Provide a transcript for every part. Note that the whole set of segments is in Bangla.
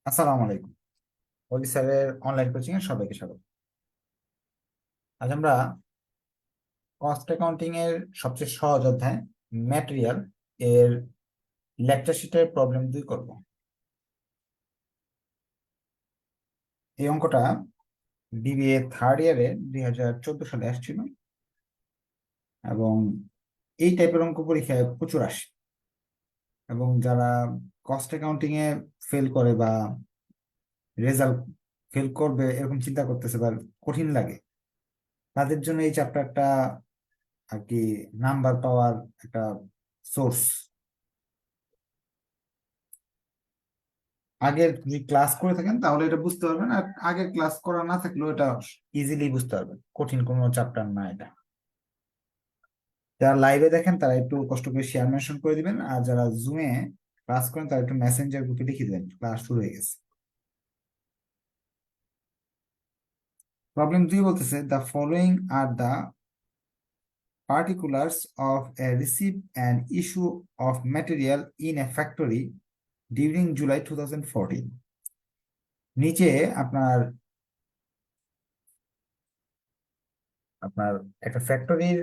আসসালামু আলাইকুম। অলি স্যারের অনলাইন কোচিং এ সবাইকে স্বাগত। আজ আমরা কস্ট অ্যাকাউন্টিং এর সবচেয়ে সহজ অধ্যায় ম্যাটেরিয়াল এর লেকচার শিটের প্রবলেম 2 করব। এই অঙ্কটা বিবিএ থার্ড ইয়ারে 2014 সালে আসছিল এবং এই টাইপের অঙ্ক পরীক্ষায় প্রচুর আসে। এবং যারা কস্ট অ্যাকাউন্টিং এ ফেল করে বা রেজাল্ট ফেল করবে এরকম চিন্তা করতেছে বা কঠিন লাগে, তাদের জন্য এই চ্যাপ্টারটা আর কি নাম্বার পাওয়ার একটা সোর্স। আগের যদি ক্লাস করে থাকেন তাহলে এটা বুঝতে পারবেন, আর আগের ক্লাস করা না থাকলেও এটা ইজিলি বুঝতে পারবেন। কঠিন কোনো চ্যাপ্টার না এটা। যারা লাইভে দেখেন তারা একটু কষ্ট করে শেয়ার মেনশন করে দিবেন, আর যারা জুমে ক্লাস করেন তারা একটু মেসেঞ্জার গ্রুপে লিখে দিবেন ক্লাস শুরু হয়ে গেছে। প্রবলেম 2 বলতেছে the following are the particulars of A receive and issue of material in a factory during July 2014। নিচে আপনার আপনার একটা ফ্যাক্টরির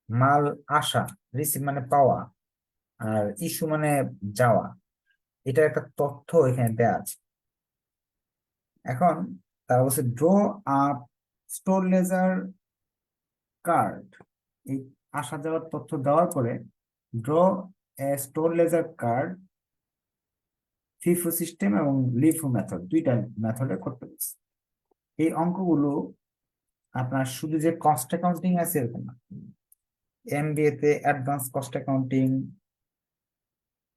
মাল আসা, রিসিভ মানে পাওয়া, আর ইস্যু মানে যাওয়া, এটা একটা তথ্য এখানে দেয়া আছে। এখন তারা বলছে draw up store ledger card. এই আসা যাওয়ার তথ্য দেওয়ার পরে draw a store ledger card, FIFO system এবং লিফো মেথড, দুইটা মেথডে করতে বলছে। এই অঙ্কগুলো আপনার শুধু যে কস্ট অ্যাকাউন্টিং আছে এরকম না, এমবিএ তে অ্যাডভান্স কস্ট অ্যাকাউন্টিং,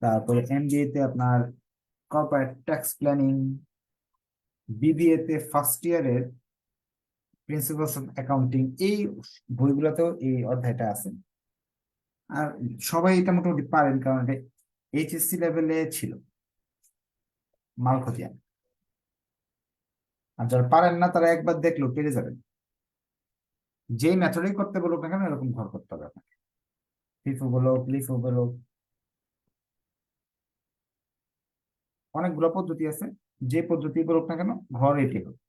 তারপরে এমবিএ তে আপনার কর্পোরেট ট্যাক্স প্ল্যানিং, বিবিএ তে ফার্স্ট ইয়ারের প্রিন্সিপালস অফ অ্যাকাউন্টিং, এই বইগুলোতেও এই অধ্যায়টা আছে। আর সবাই এটা মোটামুটি পারেন কারণ এটা এইচএসসি লেভেলে ছিল, মালখতিয়ান। আর যারা পারেন না তারা একবার দেখলেও পেরে যাবেন। যেই মেথডেই করতে বলুক না কেন এরকম ঘর করতে হবে আপনাকে। ফিফো বলো, লিফো বলো, অনেকগুলো পদ্ধতি আছে। যে পদ্ধতি বলুক না কেন ঘর এটি হবে।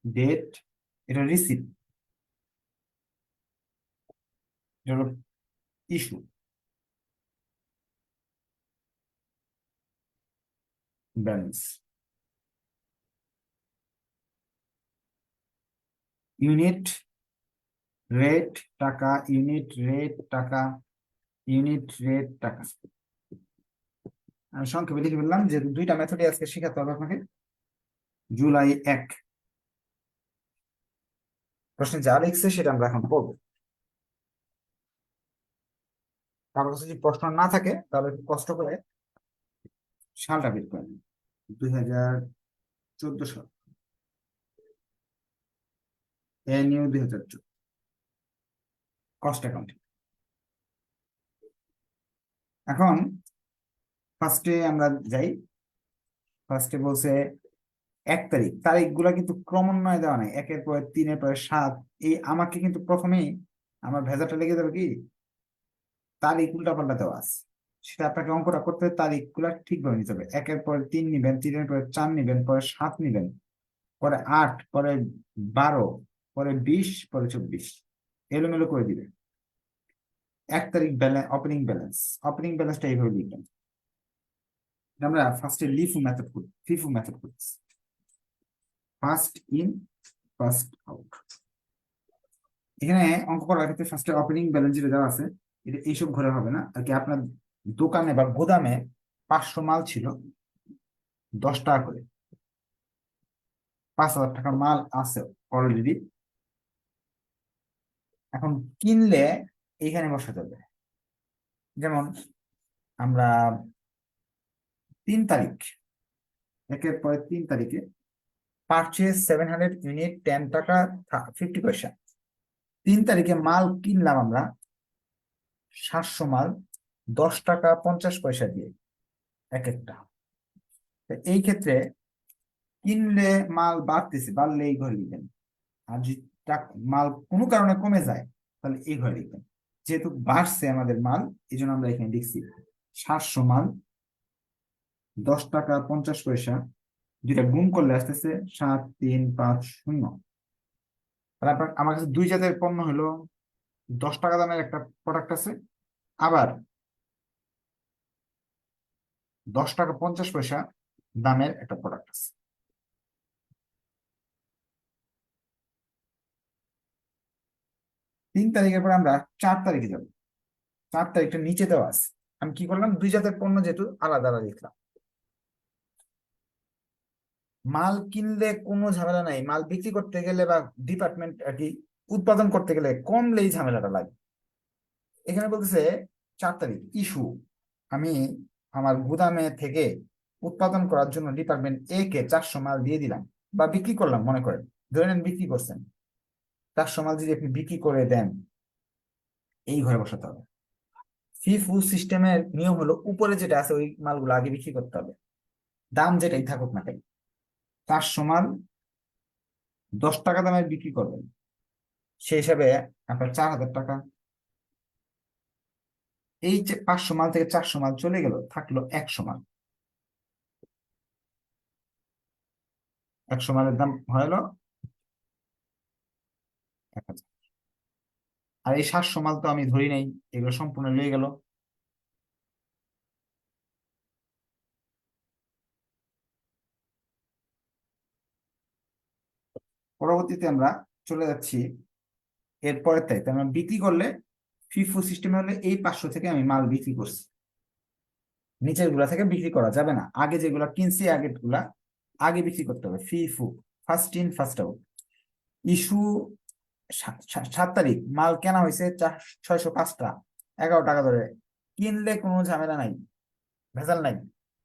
ডেট, এটা রিসিভ, এটা হলো ইস্যু, ব্যালেন্স, ইউনিট রেট টাকা, ইউনিট রেট টাকা, ইউনিট রেট টাকা। আমি সংক্ষেপে লিখে বললাম যে দুইটা মেথডই আজকে শেখাতে হবে আপনাকে। জুলাই 1 প্রশ্নে যা লিখছে সেটা আমরা এখন পড়বো। কারোর কাছে যদি প্রশ্ন না থাকে তাহলে একটু কষ্ট করে সালটা বের করে নিন। 2014 সাল, এনইউ 2014, কস্ট অ্যাকাউন্টিং। এখন ফার্স্টে আমরা যাই। ফার্স্টে বলছে 1 তারিখ, তারিখ গুলা কিন্তু ক্রমান্বয়ে দেওয়া নাই, 1-এর পরে 3-এর পরে 7। এই আমাকে কিন্তু প্রথমেই আমার ভেজাটা লেগে যাবে কি তারিখ উল্টাপাল্টা দেওয়া আছে, সেটা আপনাকে অঙ্কটা করতে তারিখ গুলা ঠিকভাবে নিতে হবে। 1-এর পরে 3 নিবেন, 3-এর পরে 4 নিবেন, পরে 7 নিবেন, পরে 8, পরে 12, পরে 20, পরে 24, এলোমেলো করে দিবেন। 1 তারিখ ব্যালেন্স, ওপেনিং ব্যালেন্স, ওপেনিং ব্যালেন্সটা এইভাবে লিখবেন। আমরা ফার্স্টে লিফু মেথড করি, ফিফু মেথড করছি, ফার্স্ট ইন ফার্স্ট আউট। এখানে অঙ্ক করার ক্ষেত্রে ফার্স্টে ওপেনিং ব্যালেন্স যেটা দেওয়া আছে এটা এইসব ঘরে হবে না আর কি। আপনার দোকানে বা গোদামে 500 মাল ছিল, 10 টাকা করে, 5,000 টাকা মাল আছে অলরেডি। এখন কিনলে এইখানে বসাতে হবে। যেমন আমরা 3 তারিখ, 1-এর পরে 3 তারিখে পারচেজ 700 ইউনিট, 10 টাকা 50 পয়সা। 3 তারিখে মাল কিনলাম আমরা 700 মাল, 10 টাকা 50 পয়সা দিয়ে এক একটা। এই ক্ষেত্রে কিনলে মাল বাড়তেছে, বাড়লে এই ঘরে লিখবেন। আর যদি মাল কোনো কারণে কমে যায় তাহলে এই ঘরে লিখবেন। যেহেতু বাড়ছে আমাদের মাল, এই জন্য আমরা এখানে লিখছি 700 মাল 10 টাকা 50 পয়সা, দুইটা গুণ করলে আসতেছে 7350। তারপর আমার কাছে দুই জাতের পণ্য হলো, 10 টাকা দামের একটা প্রোডাক্ট আছে, আবার 10 টাকা 50 পয়সা দামের একটা প্রোডাক্ট আছে। 3 তারিখের পর আমরা 4 তারিখে যাব। 4 তারিখটা নিচে দেওয়া আছে। আমি কি করলাম, দুই জাতের পণ্য যেহেতু আলাদা আলাদা লিখলাম। মাল কিনলে কোনো ঝামেলা নাই, মাল বিক্রি করতে গেলে বা ডিপার্টমেন্ট আর কি উৎপাদন করতে গেলে কমলেই ঝামেলাটা লাগে। এখানে বলতেছে 4 তারিখ ইস্যু, আমি আমার গুদামে থেকে উৎপাদন করার জন্য ডিপার্টমেন্ট এ কে 400 মাল দিয়ে দিলাম বা বিক্রি করলাম, মনে করেন ধরে নেন বিক্রি করছেন, 400 মাল যদি আপনি বিক্রি করে দেন, এই ঘরে বসাতে হবে। ফিফু সিস্টেমের নিয়ম হলো উপরে যেটা আছে ওই মালগুলো আগে বিক্রি করতে হবে, দাম যেটাই থাকুক না কেন। 400 মাল 10 টাকা দামে বিক্রি করবেন, সেই হিসাবে আপনার 4000 টাকা। এই যে 500 মাল থেকে 400 মাল চলে গেল, থাকলো 100 মাল। 100 মালের দাম হলো 1000। আর এই 700 মাল তো আমি ধরি নাই, এগুলো সম্পূর্ণ লয়ে গেল। পরবর্তীতে আমরা চলে যাচ্ছি এরপরের তারিখ, আমরা বিক্রি করলে ফিফো সিস্টেমে হলে এই 500 থেকে আমি মাল বিক্রি করছি, নিচের গুলা থেকে বিক্রি করা যাবে না। আগে যেগুলা কিনছি আগের গুলা আগে বিক্রি করতে হবে। FIFO, first in first out. Issue 7 তারিখ মাল কেনা হয়েছে 605টা, 11 টাকা ধরে। কিনলে কোনো ঝামেলা নাই, ভেজাল নাই।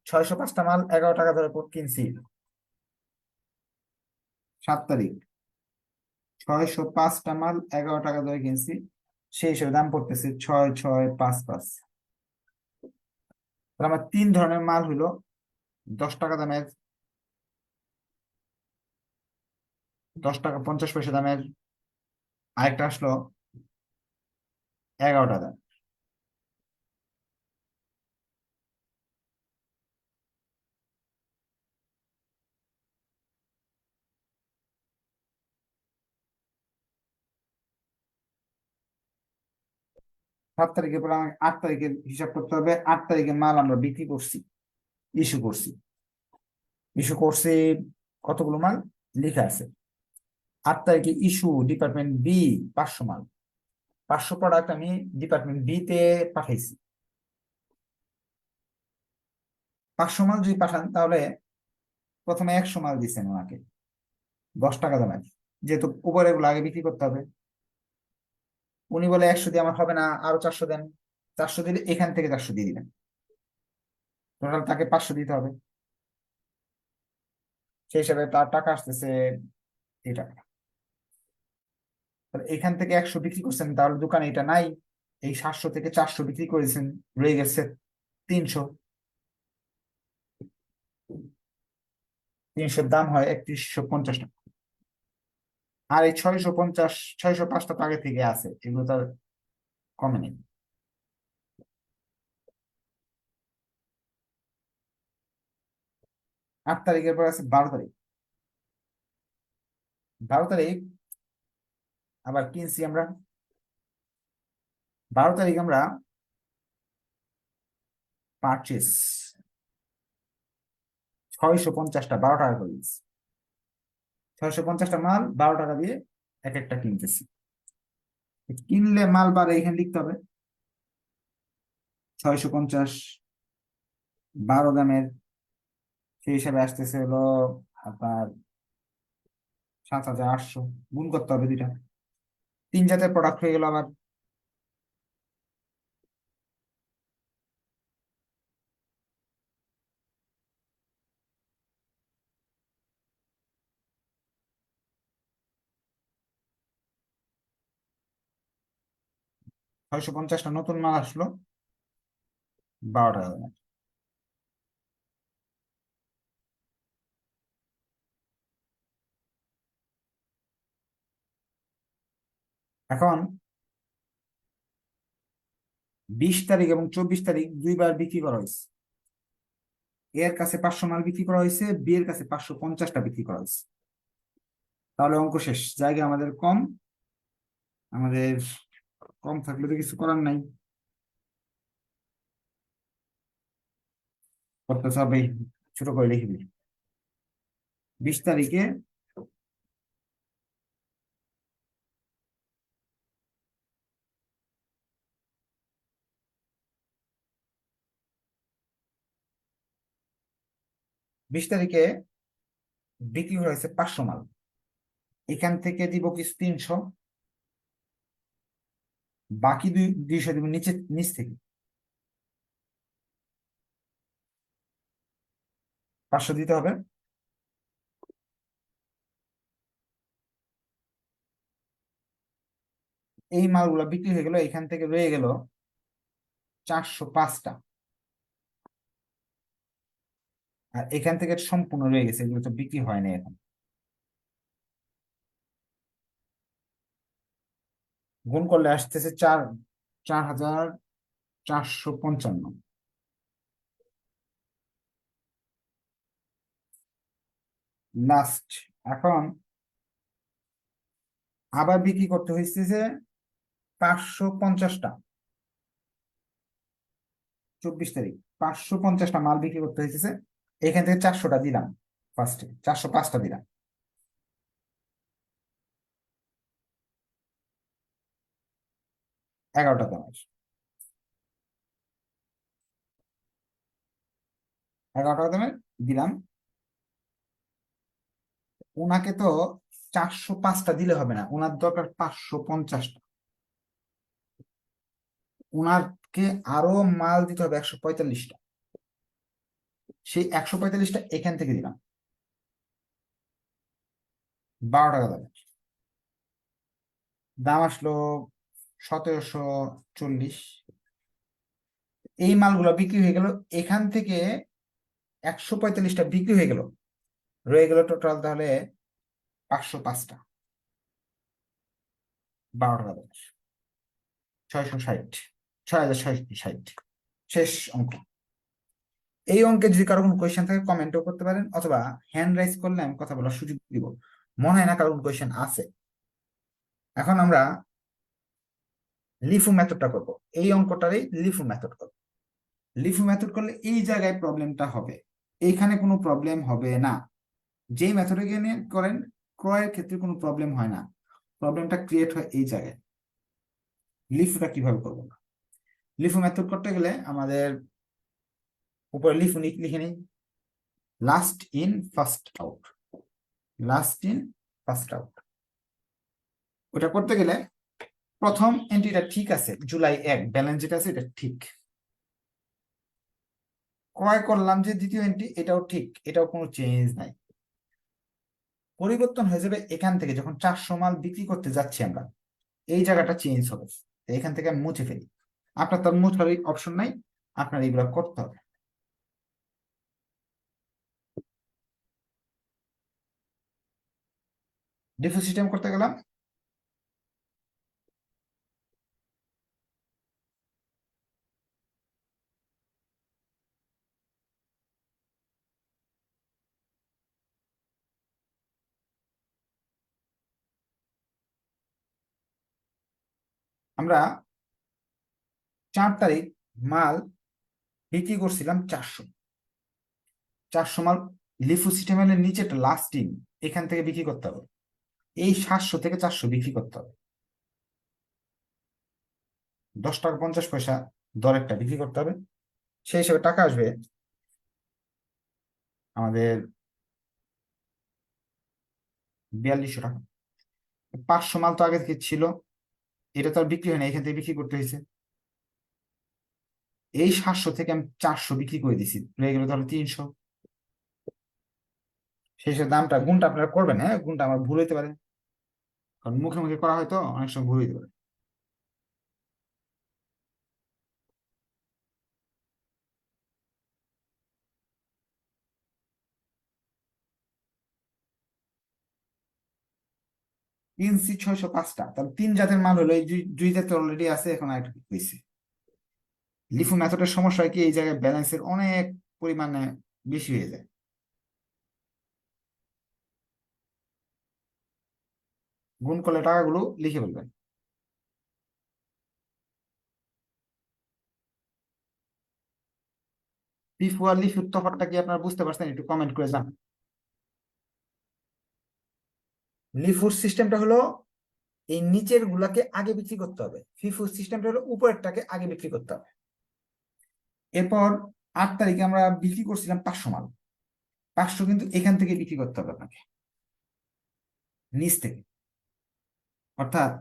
605টা মাল 11 টাকা ধরে কিনছি। 7 তারিখ 605টা মাল 11 টাকা ধরে কিনছি, সেই হিসেবে দাম পড়তেছে 6655। তাহলে আমার 3 ধরনের মাল হলো, 10 টাকা দামের, 10 টাকা 50 পয়সা দামের, আরেকটা আসলো 11 টাকা। 7 তারিখের পর আমাকে 8 তারিখের হিসাব করতে হবে। 8 তারিখে মাল আমরা বিক্রি করছি, ইস্যু করছি। ইস্যু করছি কতগুলো মাল লেখা আছে। 8 তারিখে ইস্যু ডিপার্টমেন্ট বি 500 মাল, 500 প্রোডাক্ট আমি ডিপার্টমেন্ট বি তে পাঠাইছি। 500 মাল যদি পাঠান তাহলে প্রথমে 100 মাল দিচ্ছেন ওনাকে 10 টাকা দামের, যেহেতু উপরে এগুলো আগে বিক্রি করতে হবে। উনি বলে 100 দিয়ে আমার হবে না, আরো 400 দেন। 400 দিলে এখান থেকে 400 দিয়ে দিবেন, টোটাল তাকে 500 দিতে হবে। সেই হিসাবে তার টাকা আসতেছে এই টাকা। তাহলে এখান থেকে 100 বিক্রি করছেন, তাহলে দোকানে এটা নাই। এই 700 থেকে 400 বিক্রি করেছেন, রয়ে গেছে 300। 300 দাম হয় 3150 টাকা। আর এই 650, 605টা তো আগে থেকে আছে, এগুলো তার কমে নেই। 8 তারিখের পর আছে 12 তারিখ। 12 তারিখ আবার কিনছি আমরা। 12 তারিখ আমরা পারচেস 650টা 12 টাকা করে দিচ্ছি। 650টা মাল 12 টাকা দিয়ে এক একটা কিনতেছি। কিনলে মাল বাড়ে এখানে লিখতে হবে। 650 12 দামের, সেই হিসাবে আসতেছে হলো আপনার 7800। গুণ করতে হবে দুইটা, 3 জাতের প্রোডাক্ট হয়ে গেল আবার। 650টা নতুন মাল আসলো 12 টাকা দামের। এখন 20 তারিখ এবং 24 তারিখ দুইবার বিক্রি করা হয়েছে। এর কাছে 500 মাল বিক্রি করা হয়েছে, বি এর কাছে 550টা বিক্রি করা হয়েছে। তাহলে অঙ্ক শেষ। জায়গা আমাদের কম, আমাদের কম থাকলে তো কিছু করার নাই, করতেছে হবে, ছোট করে লিখবি। 20 তারিখে 20 তারিখে বিক্রি হয়েছে 500 মাল। এখান থেকে দিব কিছু 300, বাকি 200 দিব নিচ থেকে। 500 দিতে হবে। এই মালগুলো বিক্রি হয়ে গেল, এখান থেকে রয়ে গেল 405টা। আর এখান থেকে সম্পূর্ণ রয়ে গেছে, এগুলো তো বিক্রি হয় না এখন। গুণ করলে আসতেছে 4455। লাস্ট, এখন আবার বিক্রি করতে হয়েছে যে 550টা। 24 তারিখ 550টা মাল বিক্রি করতে হয়েছে। এখান থেকে 400টা দিলাম, ফার্স্টে 405টা দিলাম। 11টা দামের, 11টা দামের দিলাম। ওনাকে তো 405টা দিলে হবে না, ওনার দরকার 550টা। ওনাকে আরো মাল দিতে হবে 145টা। সেই 145টা এখান থেকে দিলাম। 12 টাকা দামের দাম আসলো 1740। এই মালগুলো বিক্রি হয়ে গেল, এখান থেকে 145টা বিক্রি হয়ে গেল, রয়ে গেল টোটাল তাহলে 505টা। 12 টাকা দামের 660, 6660। শেষ অঙ্ক। এই অঙ্কে যদি কারো কোনো কোয়েশ্চেন থাকে কমেন্টও করতে পারেন, অথবা হ্যান্ড রাইজ করলে আমি কথা বলার সুযোগ দিব। মনে হয় না কারো কোনো কোয়েশ্চেন আছে। এখন আমরা লিফু মেথডটা করব, এই অঙ্কটারই লিফু মেথড করব। লিফু মেথড করলে এই জায়গায় প্রবলেমটা হবে, এইখানে কোনো প্রবলেম হবে না। যেই মেথডে গিয়ে করেন, ক্রয়ের ক্ষেত্রে কোনো প্রবলেম হয় না, প্রবলেমটা ক্রিয়েট হয় এই জায়গায়। লিফুটা কিভাবে করবো? লিফু মেথড করতে গেলে আমাদের উপরে লিফু লিখে নিই, last in first out. Last in first out, ওটা করতে গেলে প্রথম এন্ট্রিটা ঠিক আছে, জুলাই 1 ব্যালেন্স যেটা আছে এটা ঠিক। ক্রয় করলাম যে দ্বিতীয় এন্ট্রি, এটাও ঠিক, এটাও কোনো চেঞ্জ নাই। পরিবর্তন হয়ে যাবে এখান থেকে, যখন 400 মাল বিক্রি করতে যাচ্ছি আমরা, এই জায়গাটা চেঞ্জ হবে। এখান থেকে আমি মুছে ফেলি। আপনার তো মুছার অপশন নাই, আপনার এগুলো করতে হবে। ডিফু সিস্টেম করতে গেলাম, আমরা 4 তারিখ মাল বিক্রি করছিলাম 400। 400 মাল লিফু সিস্টেমের নিচেটা লাস্টিং, এখান থেকে বিক্রি করতে হবে। এই 700 থেকে 400 বিক্রি করতে হবে, 10 টাকা 50 পয়সা দরেরটা বিক্রি করতে হবে। সেই হিসেবে টাকা আসবে আমাদের 4200 টাকা। 500 মাল তো আগে থেকে ছিল, এটা তো আর বিক্রি হয় না, এখান থেকে বিক্রি করতে হয়েছে। এই 700 থেকে আমি 400 বিক্রি করে দিছি, রয়ে গেল তাহলে 300। সেই হিসেবে দামটা গুণটা আপনারা করবেন, হ্যাঁ গুণটা আমার ভুল হইতে পারে, কারণ মুখে মুখে করা হয়তো অনেক সময় ভুল হইতে পারে। 3C 605টা, তাহলে 3 জাতের মাল হলো, এই দুই জাতের অলরেডি আছে, এখন আর হয়েছে। লিফো মেথডের সমস্যা হয় কি, এই জায়গায় ব্যালেন্সের অনেক পরিমাণে বেশি হয়ে যায়। গুণ করলে টাকাগুলো লিখে ফেলবেন। লিফো আর লিফুর তফাৎটা কি আপনারা বুঝতে পারছেন? একটু কমেন্ট করে জানান। লিফুর সিস্টেমটা হলো এই নিচের গুলাকে আগে বিক্রি করতে হবে, ফিফুর সিস্টেমটা হলো উপরেরটাকে আগে বিক্রি করতে হবে। এরপর 8 তারিখে আমরা বিক্রি করছিলাম 500 মাল। 500 কিন্তু এখান থেকে বিক্রি করতে হবে আপনাকে, নিচ থেকে, অর্থাৎ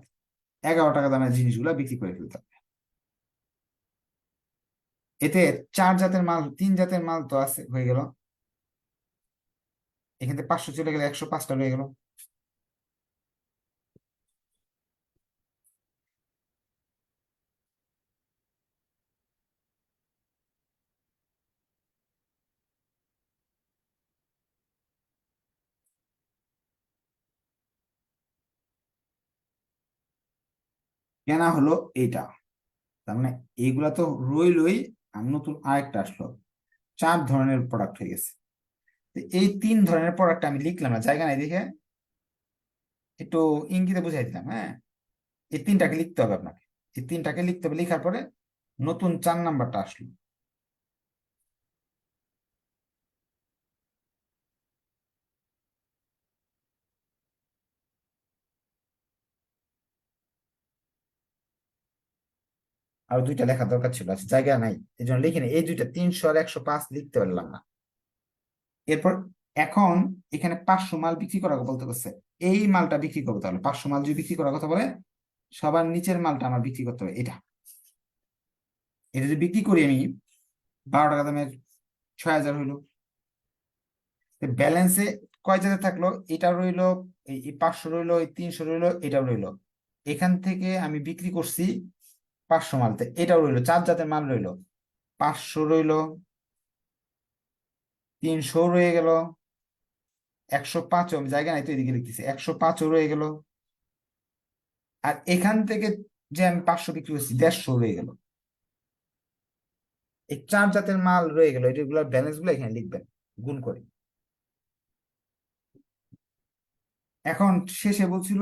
11 টাকা দামের জিনিসগুলো বিক্রি করে ফেলতে হবে। এতে 4 জাতের মাল, 3 জাতের মাল তো আছে, হয়ে গেল। এখান থেকে 500 চলে গেলে 105টা রয়ে গেল। কেনা হলো এইটা, তার মানে এইগুলা তো রইলই। আর নতুন আরেকটা আসলো, 4 ধরনের প্রোডাক্ট হয়ে গেছে। তো এই 3 ধরনের প্রোডাক্ট আমি লিখলাম না, জায়গা নাই দেখে একটু ইঙ্গিতে বুঝাই দিলাম। হ্যাঁ, এই 3টাকে লিখতে হবে আপনাকে, এই 3টাকে লিখতে হবে। লেখার পরে নতুন 4 নাম্বারটা আসলো। আর 2টা লেখার দরকার ছিল, আচ্ছা জায়গা নাই এই জন্য লিখিনি। এই 2টা 300 আর 105 লিখতে পারলাম না। এরপর এখন এখানে 500 মাল বিক্রি করার কথা বলতে করছে, এই মালটা বিক্রি করবো। তাহলে 500 মাল যদি বিক্রি করার কথা বলে, সবার নিচের মালটা আমার বিক্রি করতে হবে। এটা এটা যদি বিক্রি করি আমি 12 টাকা দামের, 6,000 হইলো। ব্যালেন্সে কয় জায়গা থাকলো? এটা রইলো, এই 500 রইলো, এই 300 রইলো, এটাও রইলো। এখান থেকে আমি বিক্রি করছি 500 মালতে, এটাও রইলো, 4 জাতের মাল রইলো। 500 রইলো, 300 রয়ে গেল, 105ও, আমি জায়গা নাই তো এদিকে লিখতেছি, 105ও রয়ে গেল। আর এখান থেকে যে আমি 500 বিক্রি করছি, 150 রয়ে গেল। এই 4 জাতের মাল রয়ে গেল, এগুলোর ব্যালেন্স গুলো এখানে লিখবেন গুণ করে। এখন শেষে বলছিল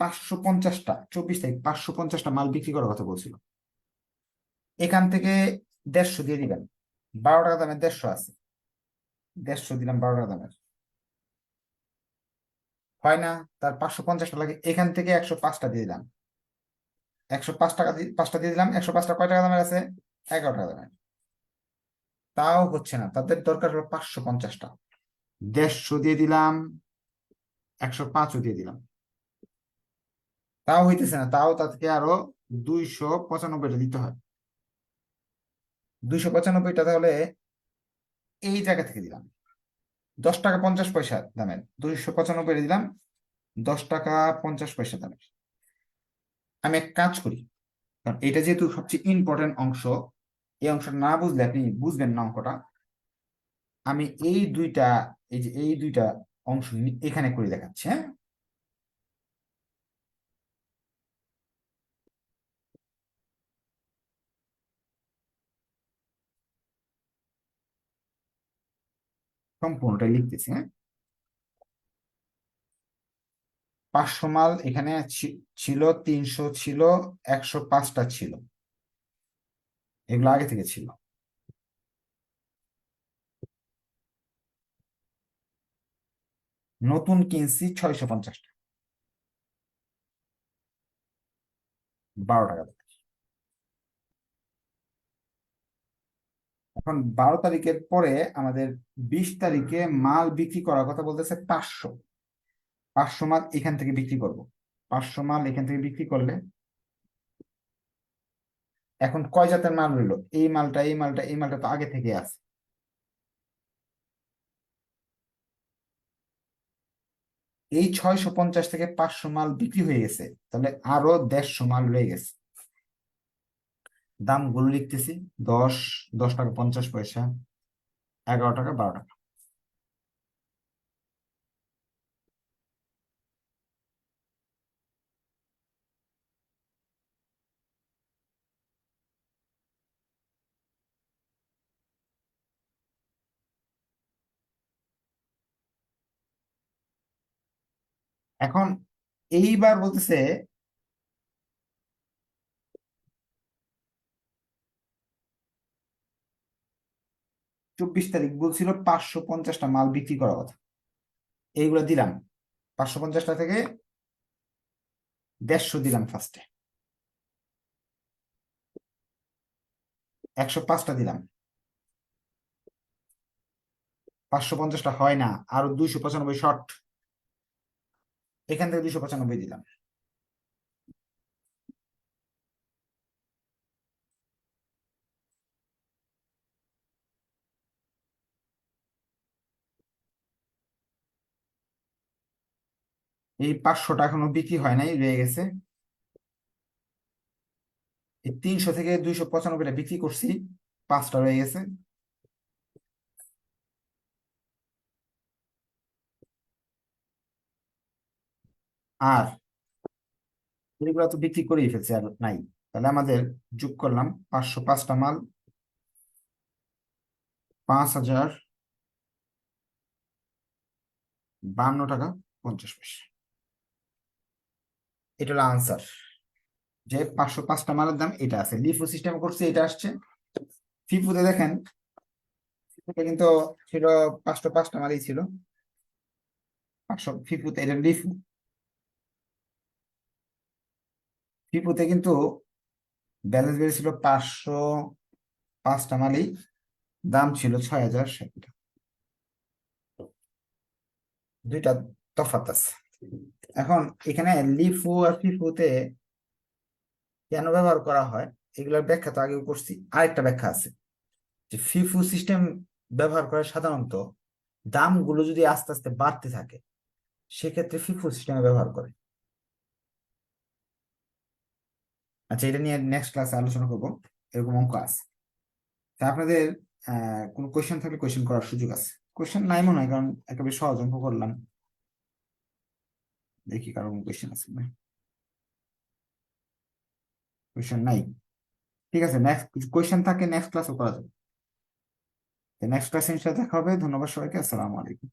550টা, 24 তারিখ 550টা মাল বিক্রি করার কথা বলছিল। এখান থেকে 150 দিয়ে দিবেন। 12 টাকা দামের 150 আছে, 150 দিলাম 12 টাকা দামের। হয় না? তার 550টা লাগে, এখান থেকে 105টা দিয়ে দিলাম। 105 টাকা দিয়ে 5টা দিয়ে দিলাম। 105টা কয় টাকা দামের আছে? 11 টাকা দামের। তাও হচ্ছে না, তাদের দরকার হলো 550টা। 150 দিয়ে দিলাম, 105ও দিয়ে দিলাম, তাও হইতেছে না। তাও তাদেরকে আরো 295টা দিতে হয়। 295টা তাহলে এই জায়গা থেকে দিলাম 10 টাকা 50 পয়সা দামের, 295 দিলাম 10 টাকা 50 পয়সা দামের। আমি এক কাজ করি, কারণ এটা যেহেতু সবচেয়ে ইম্পর্টেন্ট অংশ, এই অংশটা না বুঝলে আপনি বুঝবেন না অঙ্কটা। আমি এই দুইটা, এই যে এই দুইটা অংশ এখানে করে দেখাচ্ছি। হ্যাঁ, সম্পূর্ণটাই লিখতেছি। হ্যাঁ, 500 মাল এখানে ছিল, 300 ছিল, 105টা ছিল, এগুলো আগে থেকে ছিল। নতুন কিনছি 650টা, 12 টাকা দিয়ে। এখন 12 তারিখের পরে আমাদের 20 তারিখে মাল বিক্রি করার কথা বলতেছে 500। 500 মাল এখান থেকে বিক্রি করব। 500 মাল এখান থেকে বিক্রি করলে এখন কয় জাতের মাল রইলো? এই মালটা, এই মালটা, এই মালটা তো আগে থেকে আছে। এই 650 থেকে 500 মাল বিক্রি হয়ে গেছে, তাহলে আরো 150 মাল রয়ে গেছে। দামগুলো লিখতেছি, 10, 10 টাকা 50 পয়সা, 11 টাকা, 12 টাকা। এখন এইবার বলতেছে 24 তারিখ বলছিল 550টা মাল বিক্রি করার কথা, এইগুলো দিলাম। 550টা থেকে 150 দিলাম ফার্স্টে, 105টা দিলাম। 550টা হয় না, আরো 295 শর্ট, এখান থেকে 295 দিলাম। এই 500টা এখনো বিক্রি হয় নাই, রয়ে গেছে। এই 300 থেকে 295টা বিক্রি করছি, 5টা রয়ে গেছে। আর এগুলো তো বিক্রি করেই ফেলছি, আর নাই। তাহলে আমাদের যোগ করলাম 505টা মাল, 5,052 টাকা 50 পয়সা। এটা হলো আনসার, যে 505টা মালের দাম এটা আছে। লিফো সিস্টেম করছে, এটা আসছে। ফিফুতে দেখেন, ফিফুতে কিন্তু ছিল 505টা মালই ছিল। 500 ফিফুতে, এটা লিফু। ফিফুতে কিন্তু ব্যালেন্স বেড়েছিল 505টা মালই, দাম ছিল 6,060 টাকা। দুইটা তফাৎ আছে। এখন এখানে লিফু আর ফিফুতে কেন ব্যবহার করা হয়, এগুলোর ব্যাখ্যা তো আগেও করছি। আরেকটা ব্যাখ্যা আছে, যে ফিফু সিস্টেম ব্যবহার করে সাধারণত দামগুলো যদি আস্তে আস্তে বাড়তে থাকে, সেক্ষেত্রে ফিফু সিস্টেমে ব্যবহার করে। আচ্ছা, এটা নিয়ে নেক্সট ক্লাসে আলোচনা করবো, এরকম অঙ্ক আছে। তা আপনাদের কোনো কোয়েশ্চেন থাকলে কোয়েশ্চেন করার সুযোগ আছে। কোয়েশ্চেন নাই মনে হয়, কারণ একেবারে সহজ অঙ্ক করলাম। দেখি কারো কোনো কোয়েশ্চেন আছে না, কোয়েশ্চেন নাই। ঠিক আছে, নেক্সট কোয়েশ্চেন থাকে নেক্সট ক্লাসও করা যাবে। নেক্সট ক্লাসে ইনশাআল্লাহ দেখা হবে। ধন্যবাদ সবাইকে, আসসালামু আলাইকুম।